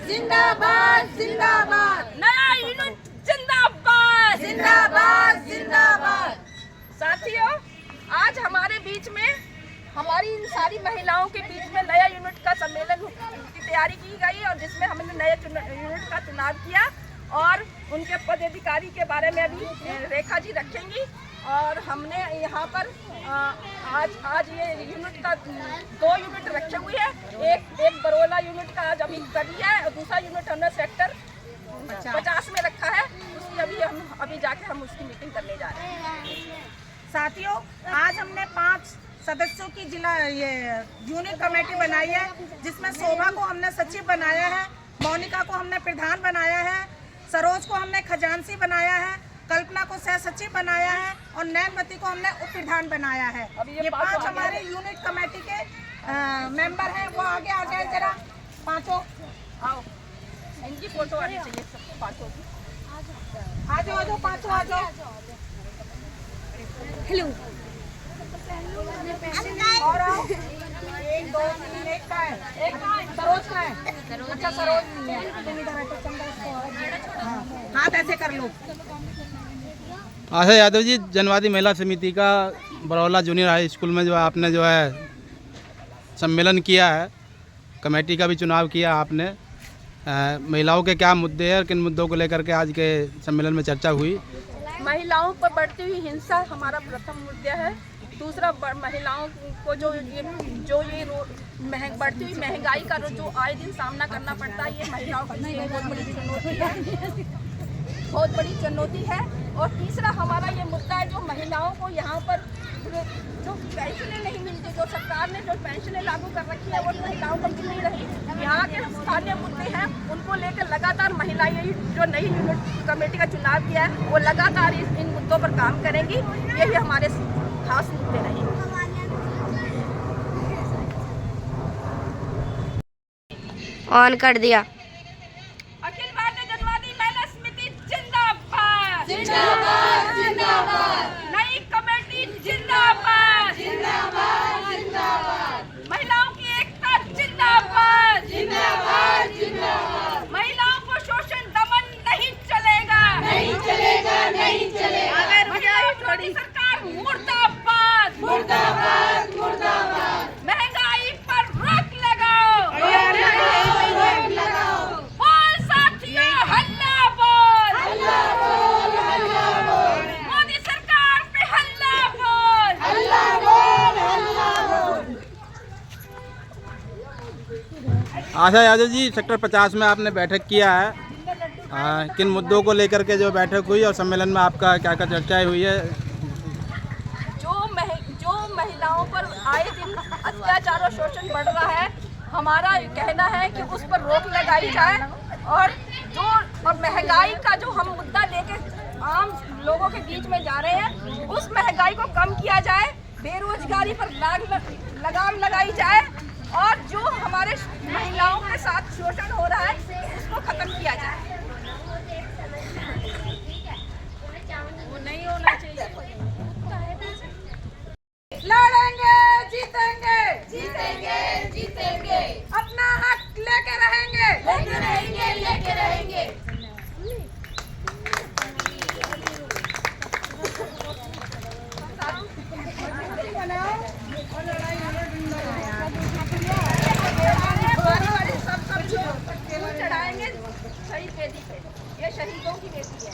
जिंदाबाद जिंदाबाद, नया यूनिट जिंदाबाद जिंदाबाद जिंदाबाद। साथियों, आज हमारे बीच में हमारी इन सारी महिलाओं के बीच में नया यूनिट का सम्मेलन की तैयारी की गई और जिसमें हमने नए यूनिट का चुनाव किया और उनके पदाधिकारी के बारे में अभी रेखा जी रखेंगी। और हमने यहाँ पर आज ये यूनिट का 2 यूनिट रखे हुए हैं। एक बरोला यूनिट का आज अभी कर लिया है और दूसरा यूनिट हमने सेक्टर 50 में रखा है। उसकी अभी जाके हम उसकी मीटिंग करने जा रहे हैं। साथियों, आज हमने 5 सदस्यों की यूनिट कमेटी बनाई है, जिसमें शोभा को हमने सचिव बनाया है, मोनिका को हमने प्रधान बनाया है, सरोज को हमने खजांची बनाया है, कल्पना को सह सचिव बनाया है और नैनमती को हमने उप प्रधान बनाया है। ये 5 हमारे यूनिट कमेटी के मेंबर हैं। वो आगे आ जाए जरा, 5 आओ, इनकी फोटो आनी चाहिए सबको 5 की। आ जाओ 5 आ जाओ। हेलो और आओ। 1 2 3 एक का है, सरोज का है। अच्छा, सरोज नहीं है, तुम इधर आके चंदा इसको हाथ ऐसे कर लो। आशा यादव जी, जनवादी महिला समिति का बरौला जूनियर हाई स्कूल में जो है आपने जो है सम्मेलन किया है, कमेटी का भी चुनाव किया आपने। महिलाओं के क्या मुद्दे हैं और किन मुद्दों को लेकर के आज के सम्मेलन में चर्चा हुई? महिलाओं पर बढ़ती हुई हिंसा हमारा प्रथम मुद्दा है। दूसरा, महिलाओं को जो बढ़ती हुई महंगाई का जो आए दिन सामना करना पड़ता है, ये महिलाओं की बहुत बड़ी चुनौती है, बहुत बड़ी चुनौती है। और तीसरा हमारा ये मुद्दा है, जो महिलाओं को यहाँ पर जो पेंशनें नहीं मिलती, जो सरकार ने जो पेंशनें लागू कर रखी है वो महिलाओं को मिल नहीं रही। यहाँ के स्थानीय मुद्दे हैं, उनको लेकर लगातार महिलाएं जो नई यूनिट कमेटी का चुनाव किया है वो लगातार इन मुद्दों पर काम करेंगी। यही हमारे खास मुद्दे रहेंगे। ऑन कर दिया। अखिल भारतीय जनवादी महिला समिति जिंदाबाद जिंदाबाद जिंदाबाद, नई कमेटी जिंदाबाद जिंदाबाद जिंदाबाद, महिलाओं की एकता जिंदाबाद जिंदाबाद जिंदाबाद। महिलाओं को शोषण दमन नहीं चलेगा, नहीं चलेगा नहीं चलेगा। मोदी सरकार मुर्दाबाद मुर्दाबाद मुर्दाबाद, महंगाई पर रोक लगाओ, रोक लगाओ। बोल साथियों, हल्ला बोल, हल्ला बोल हल्ला बोल, मोदी सरकार पे हल्ला बोल। हल्ला बोल हल्ला बोल। आशा यादव जी, सेक्टर 50 में आपने बैठक किया है। किन मुद्दों को लेकर के जो बैठक हुई और सम्मेलन में आपका क्या क्या चर्चाएं हुई है? जो महिलाओं पर आए दिन अत्याचार और शोषण बढ़ रहा है, हमारा कहना है कि उस पर रोक लगाई जाए और महंगाई का जो हम मुद्दा लेके आम लोगों के बीच में जा रहे हैं, उस महंगाई को कम किया जाए, बेरोजगारी पर लगाम लगाई जाए और जो हमारे महिलाओं के साथ शोषण हो रहा है उसको खत्म किया जाए। वो नहीं होना चाहिए। लड़ेंगे जीतेंगे, जीतेंगे जीतेंगे, अपना हक लेके रहेंगे, लेके रहेंगे लेके रहेंगे। चढ़ाएंगे शहीद बेदी पे, ये शहीदों की बेटी है।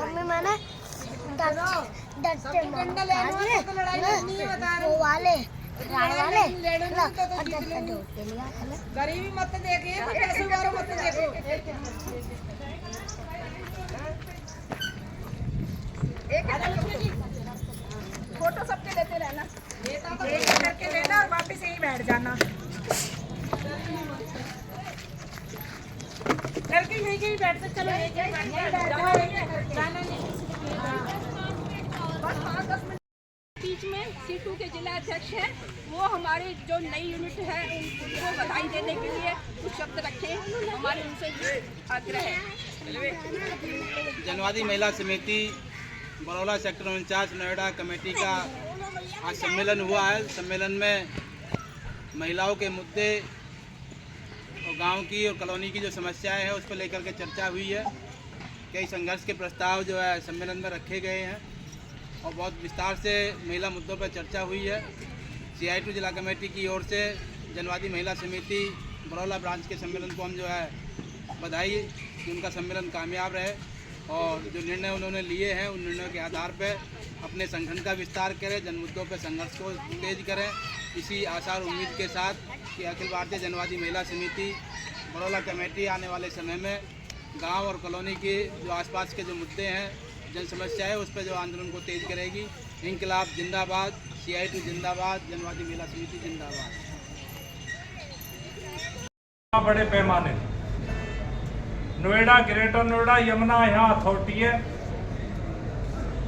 मम्मी मैंने वो वाले गरीबी मत देखिए, मत देखो। फोटो सबके लेते रहना, एक करके लेना और वापस यहीं बैठ जाना। लड़के यहीं बैठ सकते, चलो बस 5-10 मिनट बीच में C2 के जिला अध्यक्ष हैं, वो हमारी जो नई यूनिट है उनको बधाई देने के लिए कुछ शब्द रखें, हमारे उनसे आग्रह है। जनवादी महिला समिति बरौला सेक्टर 49 नोएडा कमेटी का आज सम्मेलन हुआ है। सम्मेलन में महिलाओं के मुद्दे और गांव की और कॉलोनी की जो समस्याएं हैं उस पर लेकर के चर्चा हुई है। कई संघर्ष के प्रस्ताव जो है सम्मेलन में रखे गए हैं और बहुत विस्तार से महिला मुद्दों पर चर्चा हुई है। CI2 जिला कमेटी की ओर से जनवादी महिला समिति बरौला ब्रांच के सम्मेलन को हम जो है बधाई कि उनका सम्मेलन कामयाब रहे और जो निर्णय उन्होंने लिए हैं उन निर्णयों के आधार पर अपने संगठन का विस्तार करें, जन मुद्दों पर संघर्ष को तेज करें। इसी आशा और उम्मीद के साथ कि अखिल भारतीय जनवादी महिला समिति बरौला कमेटी आने वाले समय में गांव और कॉलोनी के जो आसपास के जो मुद्दे हैं, जन समस्या है, उस पर जो आंदोलन को तेज करेगी। इंकलाब जिंदाबाद, CI2 जिंदाबाद, जनवादी महिला समिति जिंदाबाद। बड़े पैमाने नोएडा, ग्रेटर नोएडा, यमुना यहाँ अथॉरिटी है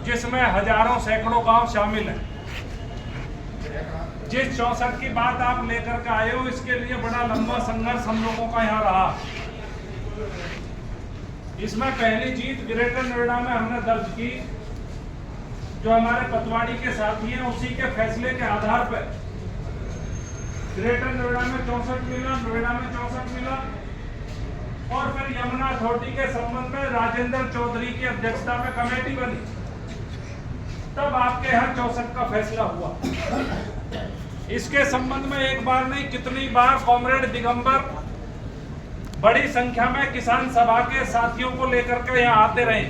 जिसमें हजारों सैकड़ों गांव शामिल हैं। जिस 64 की बात आप लेकर के आए हो, इसके लिए बड़ा लंबा संघर्ष हम लोगों का यहाँ रहा। इसमें पहली जीत ग्रेटर नोएडा में हमने दर्ज की। जो हमारे पतवाड़ी के साथी हैं उसी के फैसले के आधार पर ग्रेटर नोएडा में 64 मिला, नोएडा में 64 मिला और फिर यमुना अथॉरिटी के संबंध में राजेंद्र चौधरी की अध्यक्षता में कमेटी बनी। तब आपके यहाँ 64 का फैसला हुआ। इसके संबंध में एक बार नहीं कितनी बार कॉमरेड दिगंबर बड़ी संख्या में किसान सभा के साथियों को लेकर के यहाँ आते रहे।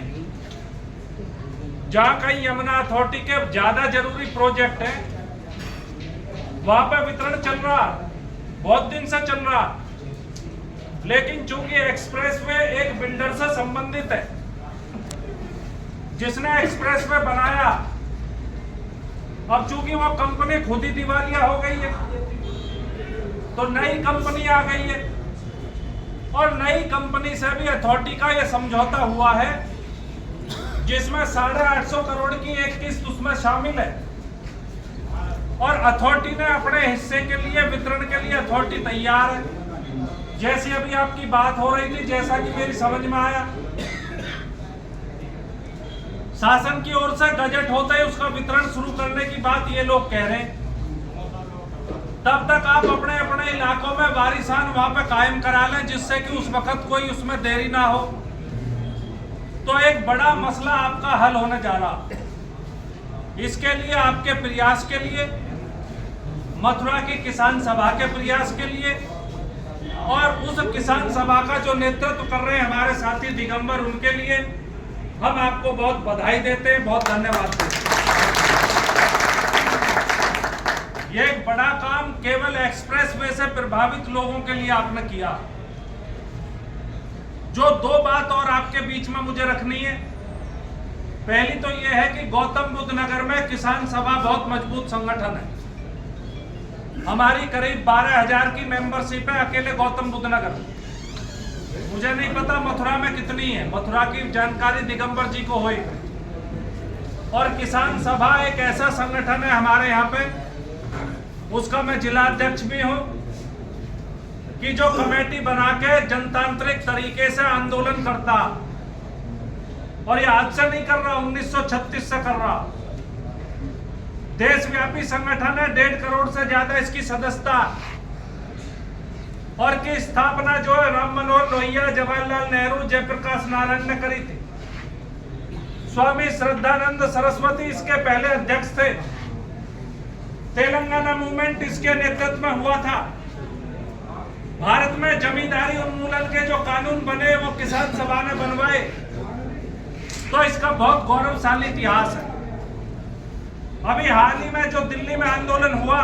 जहां कहीं यमुना अथॉरिटी के ज्यादा जरूरी प्रोजेक्ट है वहां पर वितरण चल रहा, बहुत दिन से चल रहा, लेकिन चूंकि एक्सप्रेसवे एक बिल्डर से संबंधित है जिसने एक्सप्रेसवे बनाया, अब चूंकि वो कंपनी खुद ही दिवालिया हो गई है तो नई कंपनी आ गई है और नई कंपनी से भी अथॉरिटी का ये समझौता हुआ है जिसमें 850 करोड़ की एक किस्त उसमें शामिल है और अथॉरिटी ने अपने हिस्से के लिए वितरण के लिए अथॉरिटी तैयार है। जैसी अभी आपकी बात हो रही थी, जैसा कि मेरी समझ में आया, शासन की ओर से गजट होता है उसका वितरण शुरू करने की बात ये लोग कह रहे हैं। तब तक आप अपने अपने इलाकों में वारिसान वहां पे कायम करा लें जिससे कि उस वक्त कोई उसमें देरी ना हो, तो एक बड़ा मसला आपका हल होने जा रहा। इसके लिए आपके प्रयास के लिए, मथुरा की किसान सभा के प्रयास के लिए और उस किसान सभा का जो नेतृत्व कर रहे हैं हमारे साथी दिगंबर, उनके लिए हम आपको बहुत बधाई देते हैं, बहुत धन्यवाद देते हैं। ये एक बड़ा काम केवल एक्सप्रेसवे से प्रभावित लोगों के लिए आपने किया। जो दो बात और आपके बीच में मुझे रखनी है, पहली तो यह है कि गौतम बुद्ध नगर में किसान सभा बहुत मजबूत संगठन है। हमारी करीब 12,000 की मेंबरशिप है अकेले गौतम बुद्ध नगर। मुझे नहीं पता मथुरा में कितनी है, मथुरा की जानकारी दिगंबर जी को हुई। और किसान सभा एक ऐसा संगठन है हमारे यहाँ पे, उसका मैं जिला अध्यक्ष भी हूँ, कि जो कमेटी बना के जनतांत्रिक तरीके से आंदोलन करता, और ये आज से नहीं कर रहा, 1936 से कर रहा। देशव्यापी संगठन है, 1.5 करोड़ से ज्यादा इसकी सदस्यता, और की स्थापना जो है राम मनोहर लोहिया, जवाहरलाल नेहरू, जयप्रकाश नारायण ने करी थी। स्वामी श्रद्धानंद सरस्वती इसके पहले अध्यक्ष थे। तेलंगाना मूवमेंट इसके नेतृत्व में हुआ था। भारत में जमींदारी उन्मूलन के जो कानून बने वो किसान सभा ने बनवाए, तो इसका बहुत गौरवशाली इतिहास है। अभी हाल ही में जो दिल्ली में आंदोलन हुआ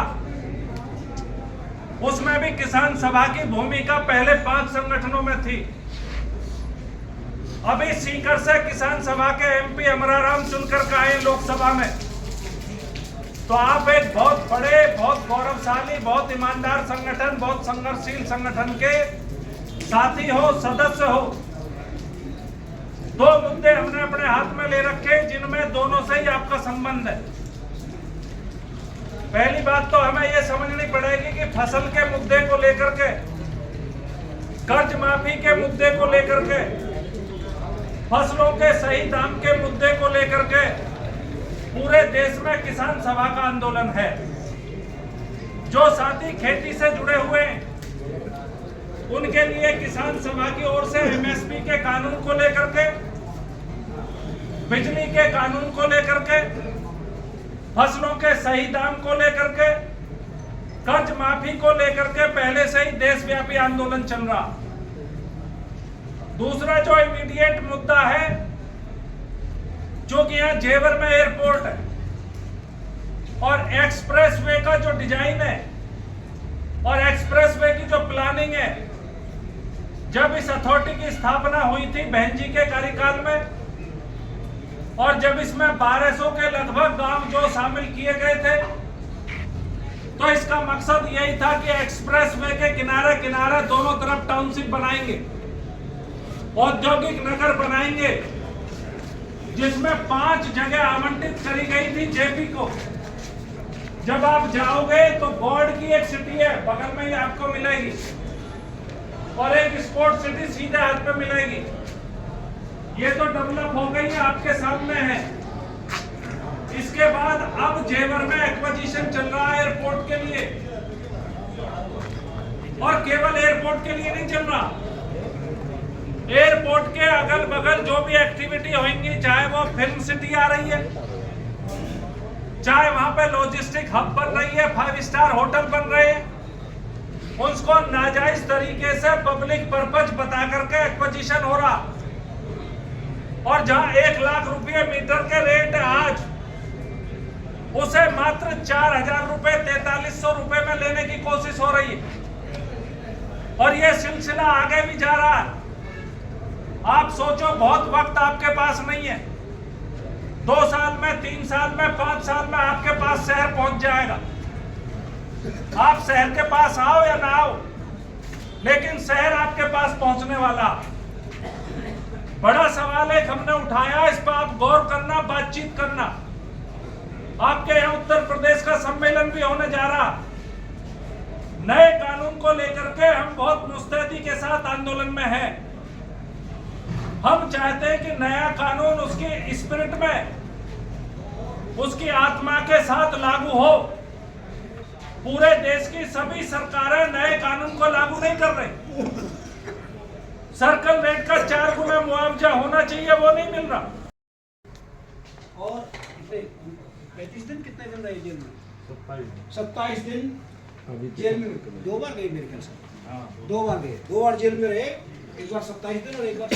उसमें भी किसान सभा की भूमिका पहले 5 संगठनों में थी। अभी सीकर से किसान सभा के MP अमराराम चुनकर आए लोकसभा में, तो आप एक बहुत बड़े, बहुत गौरवशाली, बहुत ईमानदार संगठन, बहुत संघर्षशील संगठन के साथी हो, सदस्य हो। 2 मुद्दे हमने अपने हाथ में ले रखे जिनमें दोनों से ही आपका संबंध है। पहली बात तो हमें यह समझनी पड़ेगी कि फसल के मुद्दे को लेकर के, कर्ज माफी के मुद्दे को लेकर के, फसलों के सही दाम के मुद्दे को लेकर के पूरे देश में किसान सभा का आंदोलन है। जो साथी खेती से जुड़े हुए हैं उनके लिए किसान सभा की ओर से एमएसपी के कानून को लेकर के, बिजली के कानून को लेकर के, फसलों के सही दाम को लेकर के, कर्ज माफी को लेकर के पहले से ही देशव्यापी आंदोलन चल रहा। दूसरा जो इमीडिएट मुद्दा है, जो कि यहाँ जेवर में एयरपोर्ट है और एक्सप्रेसवे का जो डिजाइन है और एक्सप्रेसवे की जो प्लानिंग है, जब इस अथॉरिटी की स्थापना हुई थी बहन जी के कार्यकाल में, और जब इसमें 1200 के लगभग गांव जो शामिल किए गए थे, तो इसका मकसद यही था कि एक्सप्रेसवे के किनारे किनारे दोनों तरफ टाउनशिप बनाएंगे, औद्योगिक नगर बनाएंगे, जिसमें 5 जगह आवंटित करी गई थी जेपी को। जब आप जाओगे तो गॉड की एक सिटी है बगल में ही आपको मिलेगी, और एक स्पोर्ट सिटी सीधे हाथ पे मिलेगी। ये तो डेवलप हो गई है, आपके सामने है। इसके बाद अब जेवर में एक्विजिशन चल रहा है एयरपोर्ट के लिए, और केवल एयरपोर्ट के लिए नहीं चल रहा, एयरपोर्ट के अगल बगल जो भी एक्टिविटी होंगी, चाहे वो फिल्म सिटी आ रही है, चाहे वहां पे लॉजिस्टिक हब बन रही है, 5 स्टार होटल बन रहे हैं, उसको नाजायज तरीके से पब्लिक पर्पज बता करके एक्विजिशन हो रहा। और जहां 1 लाख रुपए मीटर के रेट है आज, उसे मात्र 4000 रुपए 4300 रुपए में लेने की कोशिश हो रही है, और यह सिलसिला आगे भी जा रहा है। आप सोचो, बहुत वक्त आपके पास नहीं है, 2 साल में, 3 साल में, 5 साल में आपके पास शहर पहुंच जाएगा। आप शहर के पास आओ या ना आओ, लेकिन शहर आपके पास पहुंचने वाला। बड़ा सवाल है, हमने उठाया, इस पर आप गौर करना, बातचीत करना। आपके यहाँ उत्तर प्रदेश का सम्मेलन भी होने जा रहा। नए कानून को लेकर के हम बहुत मुस्तैदी के साथ आंदोलन में हैं। हम चाहते हैं कि नया कानून उसकी स्पिरिट में, उसकी आत्मा के साथ लागू हो। पूरे देश की सभी सरकारें नए कानून को लागू नहीं कर रही। सर्कल रेट का 4 गुना मुआवजा होना चाहिए, वो नहीं मिल रहा। और 35 दिन कितने दिन रहे जेल में? 27 दिन जेल में। 2 बार गए मेरे ख्याल से, 2 बार गए, 2 बार जेल में रहे। एक बार 27 दिन और एक बार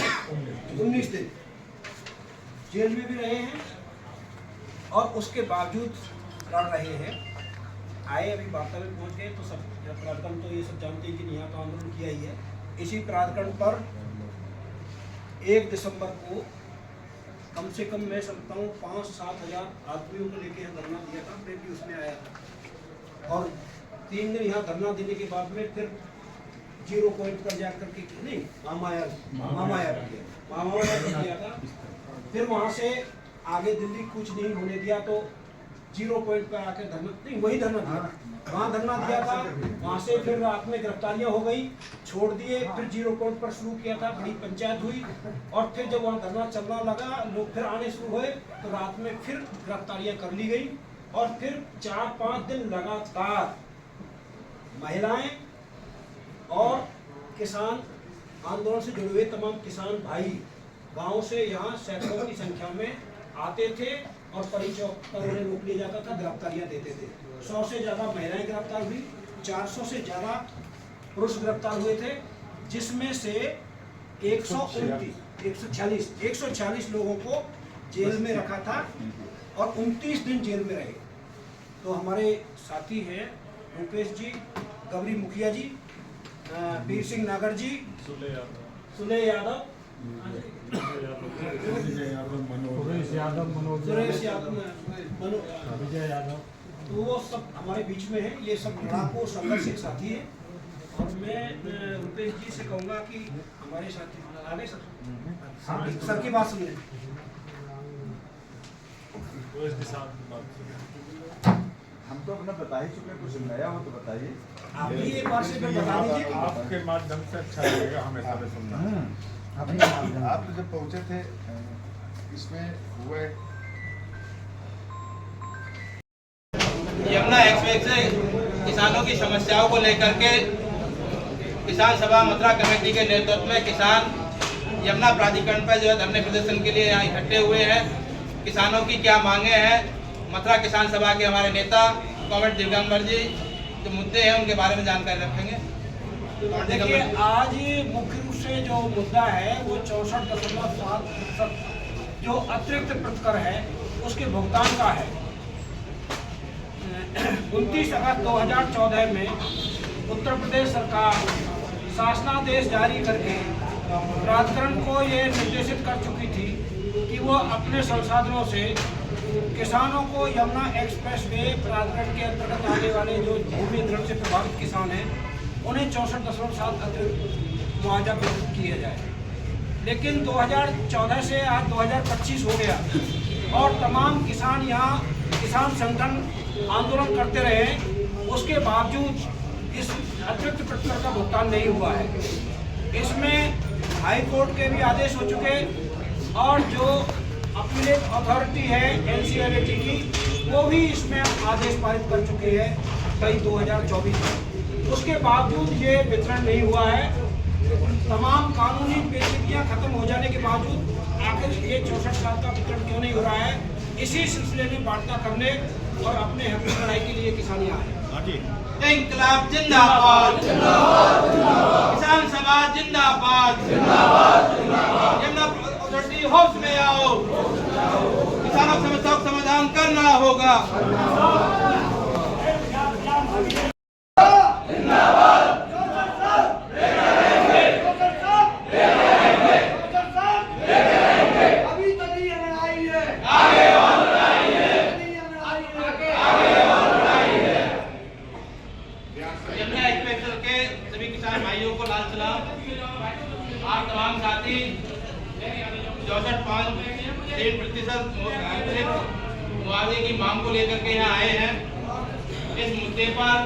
19 दिन जेल में भी रहे हैं, और उसके बावजूद लड़ रहे हैं। आए अभी वार्ता में पहुंच गए तो सब प्राधिकरण तो ये सब जानते हैं कि यहाँ का आंदोलन किया ही है। इसी प्राधिकरण पर 1 दिसंबर को कम से कम मैं समझता हूँ 5-7 हज़ार आदमियों को लेके यहाँ धरना दिया था। मैं भी उसमें आया था, और 3 दिन यहाँ धरना देने के बाद में फिर 0 पॉइंट पर जाकर के नहीं मामाया किया था। फिर वहाँ से आगे दिल्ली कुछ नहीं होने दिया, तो 0 पॉइंट पर आकर धरना नहीं, वही धरना दिया, वहाँ धरना दिया था। वहाँ से फिर रात में गिरफ्तारियाँ हो गई, छोड़ दिए। फिर 0 पॉइंट पर शुरू किया था, बड़ी पंचायत हुई, और फिर जब वहाँ धरना चलना लगा, लोग फिर आने शुरू हुए, तो रात में फिर गिरफ्तारियाँ कर ली गई। और फिर 4-5 दिन लगातार महिलाएं और किसान आंदोलन से जुड़े हुए तमाम किसान भाई गाँव से यहाँ सैकड़ों की संख्या में आते थे, और परी चौक पर उन्हें रोक लिया जाता था, गिरफ्तारियाँ देते थे। 100 से ज़्यादा महिलाएं गिरफ्तार हुई, 400 से ज़्यादा पुरुष गिरफ्तार हुए थे, जिसमें से 146 लोगों को जेल में रखा था, और 29 दिन जेल में रहे। तो हमारे साथी हैं रूपेश जी, गबरी मुखिया जी, वीर सिंह नागर जी, सुले यादव, सुरेश यादव, विजय यादव, तो वो सब हमारे बीच में है। ये सब लड़ाकू संघर्षित साथी है, और मैं रुपेश जी से कहूँगा कि हमारे साथी आगे सर की बात सुन लें। हम तो अपना बता ही चुके, कुछ नया हो तो बताइए। आप भी एक बार से बता दीजिए। आपके माध्यम से अच्छा लगेगा हमें सारे सुनना। आप तो जब पहुंचे थे इसमें हुए यमुना एक्सप्रेस से किसानों की समस्याओं को लेकर के किसान सभा मथुरा कमेटी के नेतृत्व में किसान यमुना प्राधिकरण पर जो है धरने प्रदर्शन के लिए यहाँ इकट्ठे हुए हैं। किसानों की क्या मांगे हैं, मथुरा किसान सभा के हमारे नेता कॉमरेड दिगंबर जी जो मुद्दे हैं उनके बारे में जानकारी रखेंगे। देखिए, आज मुख्य रूप से जो मुद्दा है वो 64.7% जो अतिरिक्त प्रतिकर है उसके भुगतान का है। 29 अगस्त 2014 में उत्तर प्रदेश सरकार शासनादेश जारी करके प्राधिकरण को ये निर्देशित कर चुकी थी कि वो अपने संसाधनों से किसानों को यमुना एक्सप्रेस वे प्राधिकरण के अंतर्गत आने वाले जो भूमि अधिग्रहण से प्रभावित किसान हैं उन्हें 64.7 अतिरिक्त मुआवजा वितरित किया जाए। लेकिन 2014 से आज 2025 हो गया और तमाम किसान यहाँ किसान संगठन आंदोलन करते रहे, उसके बावजूद इस अतिरिक्त प्रतिकर का भुगतान नहीं हुआ है। इसमें हाई कोर्ट के भी आदेश हो चुके और जो अपीलेट अथॉरिटी है NCLAT की वो भी इसमें आदेश पारित कर चुके हैं मई 2024 में। उसके बावजूद ये वितरण नहीं हुआ है। तमाम कानूनी पेचीदगियां खत्म हो जाने के बावजूद आखिर ये 64 साल का वितरण क्यों नहीं हो रहा है, इसी सिलसिले में वार्ता करने और अपने हक की लड़ाई के लिए किसान आए। इंकलाब जिंदाबाद, किसान सभा जिंदाबाद, यमुना अथॉरिटी होश में आओ, किसानों की समस्याओं का समाधान करना होगा। भाइयों को लाल सलाम। आप तमाम साथी 64.3% मुआवजे की मांग को लेकर के यहाँ आए हैं। इस मुद्दे पर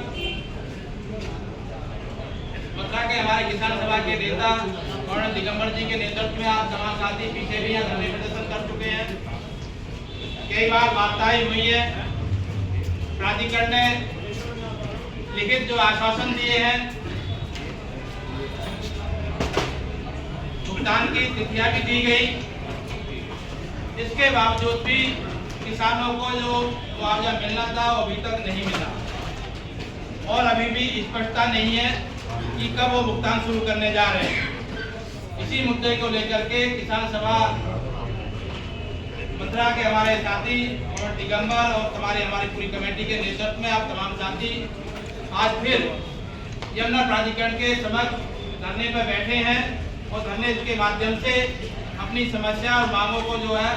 मथुरा के हमारे किसान सभा के नेता कॉमरेड दिगंबर जी के नेतृत्व में आप तमाम साथी पीछे भी यहाँ धरने प्रदर्शन कर चुके हैं। कई बार वार्ताएं हुई है, प्राधिकरण ने लिखित जो आश्वासन दिए हैं, भुगतान की तिथियां भी दी गई, इसके बावजूद भी किसानों को जो मुआवजा मिलना था वो अभी तक नहीं मिला और अभी भी स्पष्टता नहीं है कि कब वो भुगतान शुरू करने जा रहे हैं। इसी मुद्दे को लेकर के किसान सभा मथुरा के हमारे साथी और दिगंबर और हमारी पूरी कमेटी के नेतृत्व में आप तमाम साथी आज फिर यमुना प्राधिकरण के समक्ष धरने पर बैठे हैं और धरने के माध्यम से अपनी समस्या और मांगों को जो है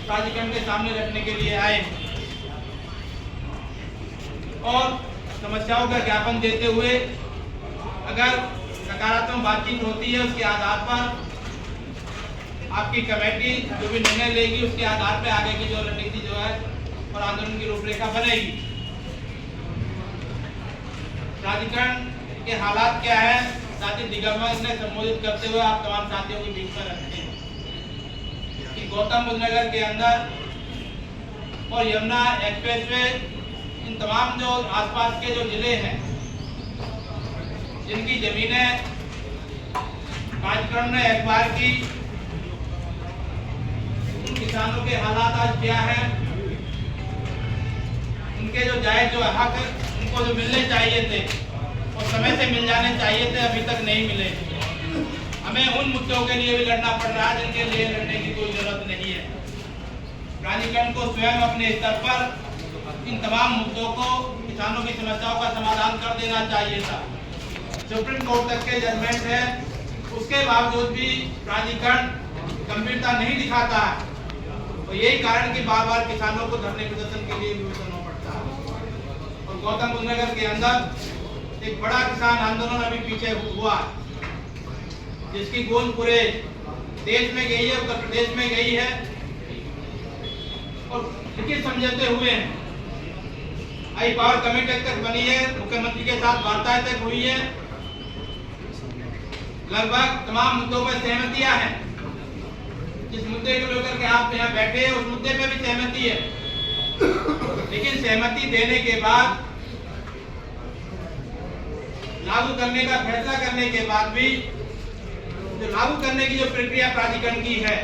प्राधिकरण के सामने रखने के लिए आए और समस्याओं का ज्ञापन देते हुए अगर सकारात्मक बातचीत होती है उसके आधार पर आपकी कमेटी जो भी निर्णय लेगी उसके आधार पर आगे की जो रणनीति जो है और आंदोलन की रूपरेखा बनेगी। प्राधिकरण के हालात क्या है, साथी दिगंबर ने संबोधित करते हुए आप तमाम साथियों के बीच में रखते हैं कि गौतम बुद्ध नगर के अंदर और यमुना एक्सप्रेसवे इन तमाम जो आसपास के जो जिले हैं जिनकी जमीनें प्राधिकरण ने एक्वायर की, उन किसानों के हालात आज क्या है, उनके जो जायज जो हक उनको जो मिलने चाहिए थे और समय से मिल जाने चाहिए थे अभी तक नहीं मिले। हमें उन मुद्दों के लिए भी लड़ना पड़ रहा है जिनके लिए लड़ने की कोई जरूरत नहीं है। प्राधिकरण को स्वयं अपने स्तर पर इन तमाम मुद्दों को, किसानों की समस्याओं का समाधान कर देना चाहिए था। सुप्रीम कोर्ट तक के जजमेंट है, उसके बावजूद भी प्राधिकरण गंभीरता नहीं दिखाता है और यही कारण कि बार बार किसानों को धरने प्रदर्शन के लिए विवशना पड़ता है। और गौतम बुद्ध नगर के अंदर एक बड़ा किसान आंदोलन अभी पीछे हुआ जिसकी गूंज पूरे देश में गई है, उत्तर प्रदेश में गई है और लिखित समझौते हुए हैं। आई पावर कमेटी तक बनी है, मुख्यमंत्री के साथ वार्ताएं तक हुई है, लगभग तमाम मुद्दों पर सहमतियां हैं। जिस मुद्दे को लेकर के आप यहाँ बैठे हैं उस मुद्दे पे भी सहमति है, लेकिन सहमति देने के बाद लागू करने का फैसला करने के बाद भी जो लागू करने की जो प्रक्रिया प्राधिकरण की है